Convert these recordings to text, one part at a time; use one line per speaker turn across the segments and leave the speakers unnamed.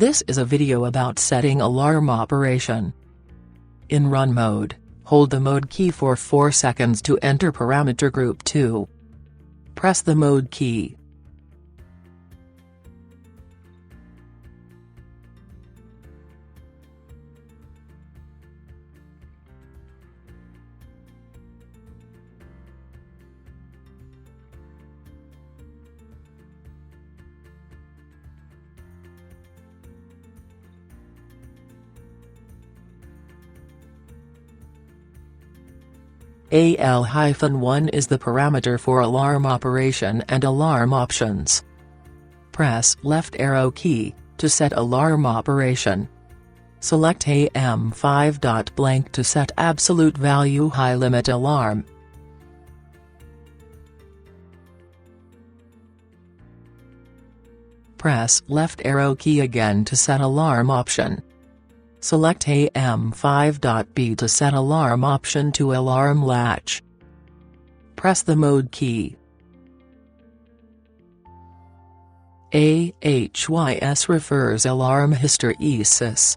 This is a video about setting alarm operation. In run mode, hold the mode key for 4 seconds to enter parameter group 2. Press the mode key. AL-1 is the parameter for alarm operation and alarm options. Press left arrow key to set alarm operation. Select AM5. To set absolute value high limit alarm. Press left arrow key again to set alarm option. Select AM5B to set alarm option to alarm latch. Press the mode key. AHYS refers alarm hysteresis.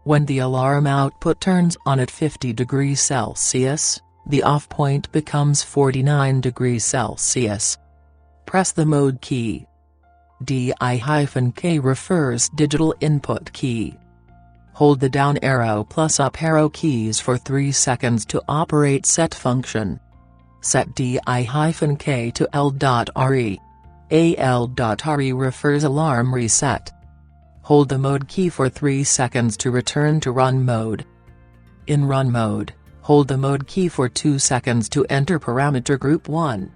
When the alarm output turns on at 50 degrees Celsius, the off point becomes 49 degrees Celsius. Press the mode key. DI-K refers digital input key. Hold the down arrow plus up arrow keys for 3 seconds to operate set function. Set DI-K to L.RE. AL.RE refers alarm reset. Hold the mode key for 3 seconds to return to run mode. In run mode, hold the mode key for 2 seconds to enter parameter group 1.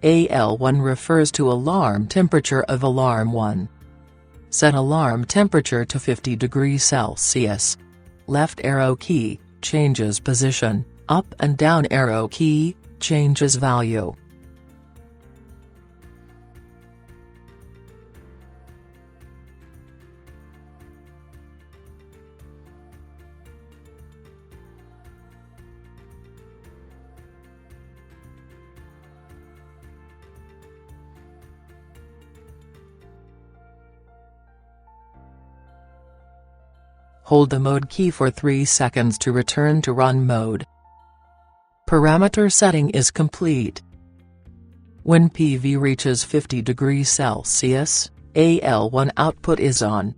AL1 refers to alarm temperature of alarm 1. Set alarm temperature to 50 degrees Celsius. Left arrow key changes position, up and down arrow key changes value. Hold the mode key for 3 seconds to return to run mode. Parameter setting is complete. When PV reaches 50 degrees Celsius, AL1 output is on.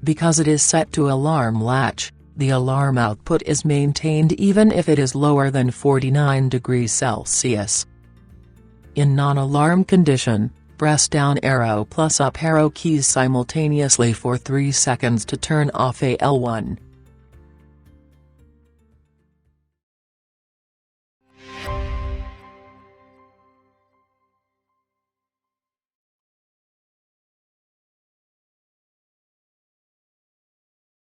Because it is set to alarm latch, the alarm output is maintained even if it is lower than 49 degrees Celsius. In non-alarm condition, press down arrow plus up arrow keys simultaneously for 3 seconds to turn off AL1.